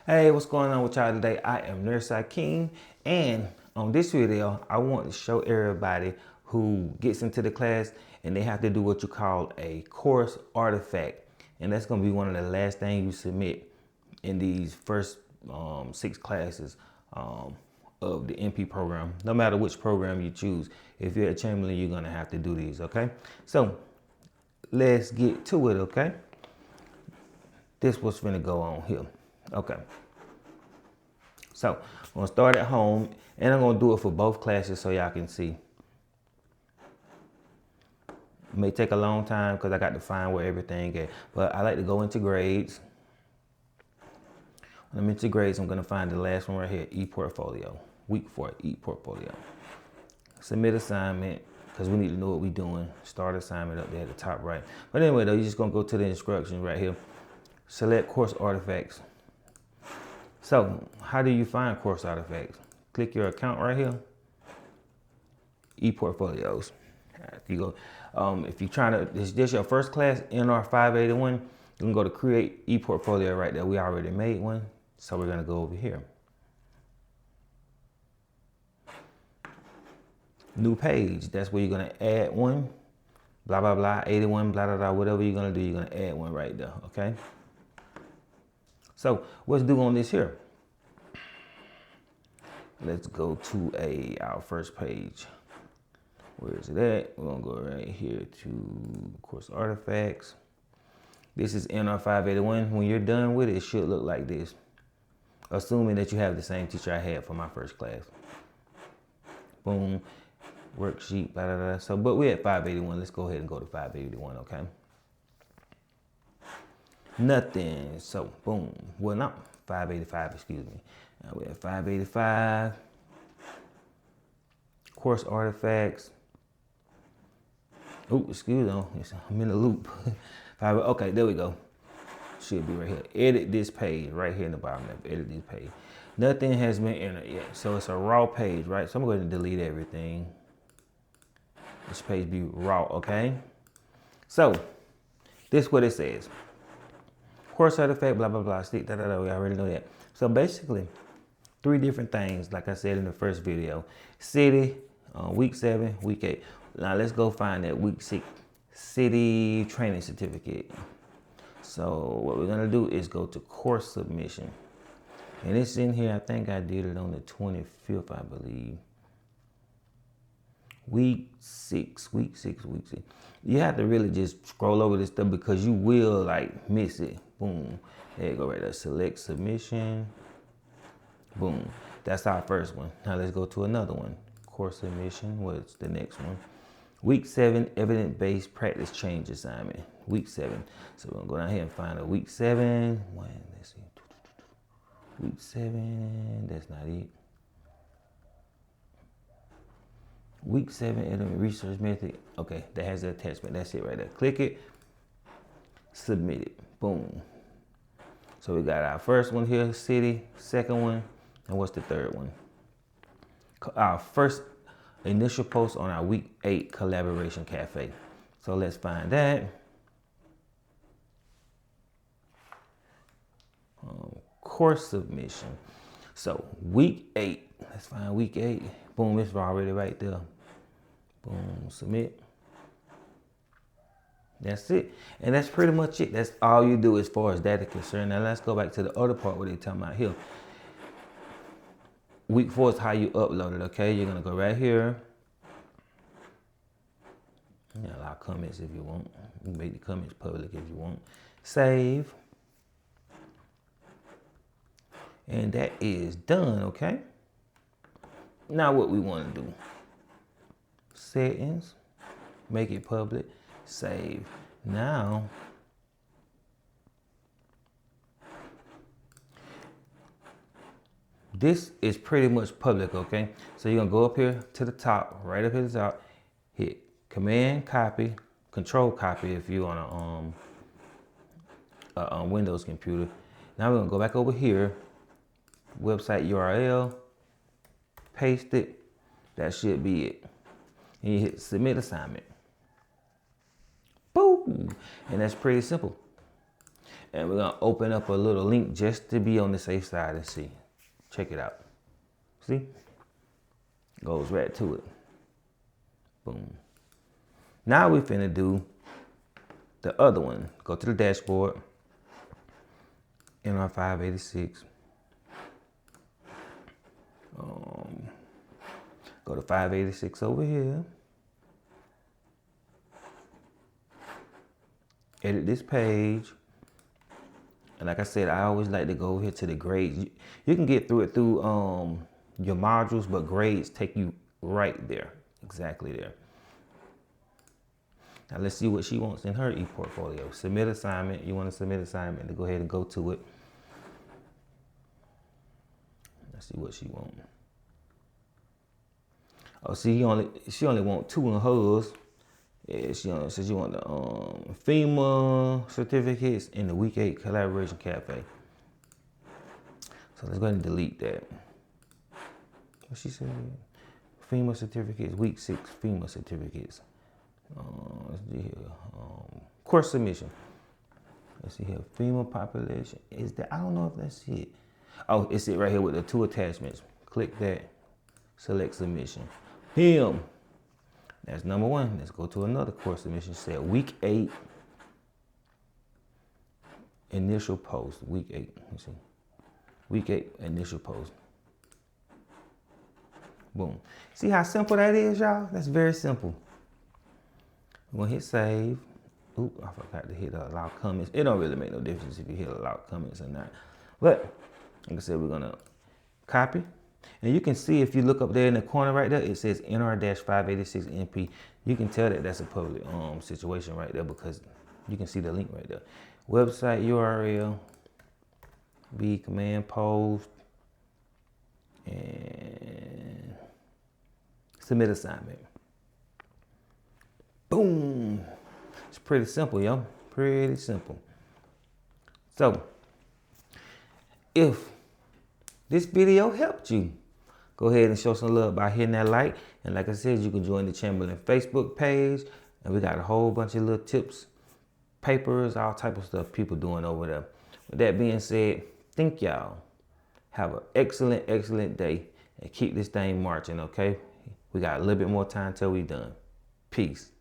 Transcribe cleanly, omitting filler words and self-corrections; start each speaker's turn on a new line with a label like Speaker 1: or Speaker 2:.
Speaker 1: Hey, what's going on with y'all today? I am Nurse Akeem, and on this video, I want to show everybody who gets into the class and they have to do what you call a course artifact. And that's going to be one of the last things you submit in these first 6 classes of the NP program, no matter which program you choose. If you're at Chamberlain, you're going to have to do these, okay? So let's get to it, okay? This what's gonna go on here. Okay. So I'm gonna start at home and I'm gonna do it for both classes so y'all can see. It may take a long time because I got to find where everything is, but I like to go into grades. When I'm into grades, I'm gonna find the last one right here, ePortfolio. Week 4, ePortfolio. Submit assignment, because we need to know what we're doing. Start assignment up there at the top right. But anyway though, you're just gonna go to the instructions right here. Select course artifacts. So how do you find course artifacts? Click your account right here. ePortfolios. You go. If you're trying to, this your first class, NR 581, you can go to create ePortfolio right there. We already made one. So we're gonna go over here. New page, that's where you're gonna add one. Blah, blah, blah, 81, blah, blah, blah, whatever you're gonna do, you're gonna add one right there, okay? So let's do on this here. Let's go to our first page. Where is it at? We're gonna go right here to course artifacts. This is NR 581. When you're done with it, it should look like this. Assuming that you have the same teacher I had for my first class. Boom, worksheet, blah, blah, blah. So, but we're at 581. Let's go ahead and go to 581, okay? Nothing. So boom. Well, not 585, excuse me. Now we're at 585. Course artifacts. Oh, excuse me. I'm in a loop. Okay, there we go. Should be right here. Edit this page right here in the bottom left. Edit this page. Nothing has been entered yet. So it's a raw page, right? So I'm going to delete everything. This page be raw, okay? So this is what it says. Course artifact, blah, blah, blah, stick, da, da, da, we already know that. So basically, 3 different things, like I said in the first video. City, week 7, week 8. Now let's go find that week 6 city training certificate. So what we're gonna do is go to course submission. And it's in here, I think I did it on the 25th, I believe. Week 6. You have to really just scroll over this stuff because you will like miss it. Boom. There you go right there. Select submission. Boom. That's our first one. Now let's go to another one. Course submission. What's the next one? Week 7 evidence-based practice change assignment. Week 7. So we're gonna go down here and find a week 7. Let's see. Week 7. That's not it. Week 7 element research method. Okay, that has the attachment. That's it right there. Click it. Submit it. Boom. So we got our first one here, city. Second one, and what's the third one? Our first initial post on our week 8 collaboration cafe. So let's find that. Course submission. So week 8. Let's find week 8. Boom, it's already right there. Boom, submit. That's it. And that's pretty much it. That's all you do as far as that is concerned. Now let's go back to the other part where they're talking about here. Week 4 is how you upload it, okay? You're gonna go right here. You allow comments if you want. You can make the comments public if you want. Save. And that is done, okay? Now what we want to do. Settings. Make it public. Save. Now, this is pretty much public, okay? So you're gonna go up here to the top, right up here to the top, hit Command Copy, Control Copy if you're on a Windows computer. Now we're gonna go back over here, website URL, paste it. That should be it. And you hit Submit Assignment. Boom! And that's pretty simple. And we're gonna open up a little link just to be on the safe side and see. Check it out. See? Goes right to it. Boom. Now we finna do the other one. Go to the dashboard. NR 586. Go to 586 over here. Edit this page. And like I said, I always like to go here to the grades. You can get through it through your modules, but grades take you right there, exactly there. Now let's see what she wants in her ePortfolio. Submit assignment. You want to submit assignment to go ahead and go to it. Let's see what she wants. Oh, see, she only want 2 in hers. Yeah, she only says you want the FEMA certificates in the week 8 collaboration cafe. So let's go ahead and delete that. What she said? FEMA certificates, week 6 FEMA certificates. Let's see here. Course submission. Let's see here. FEMA population. Is that? I don't know if that's it. Oh, it's it right here with the 2 attachments. Click that. Select submission. Him. That's number 1. Let's go to another course submission. Say week 8 initial post. Week 8. Let's see. Week 8 initial post. Boom. See how simple that is, y'all? That's very simple. I'm gonna hit save. Oop, I forgot to hit allow comments. It don't really make no difference if you hit allow comments or not. But like I said, we're gonna copy. And you can see if you look up there in the corner right there, it says NR-586NP. You can tell that that's a public situation right there because you can see the link right there. Website URL, B command post, and submit assignment. Boom. It's pretty simple, yo. Pretty simple. So, if this video helped you, go ahead and show some love by hitting that like. And like I said, you can join the Chamberlain Facebook page. And we got a whole bunch of little tips, papers, all type of stuff people doing over there. With that being said, thank y'all. Have an excellent, excellent day. And keep this thing marching, okay? We got a little bit more time till we done. Peace.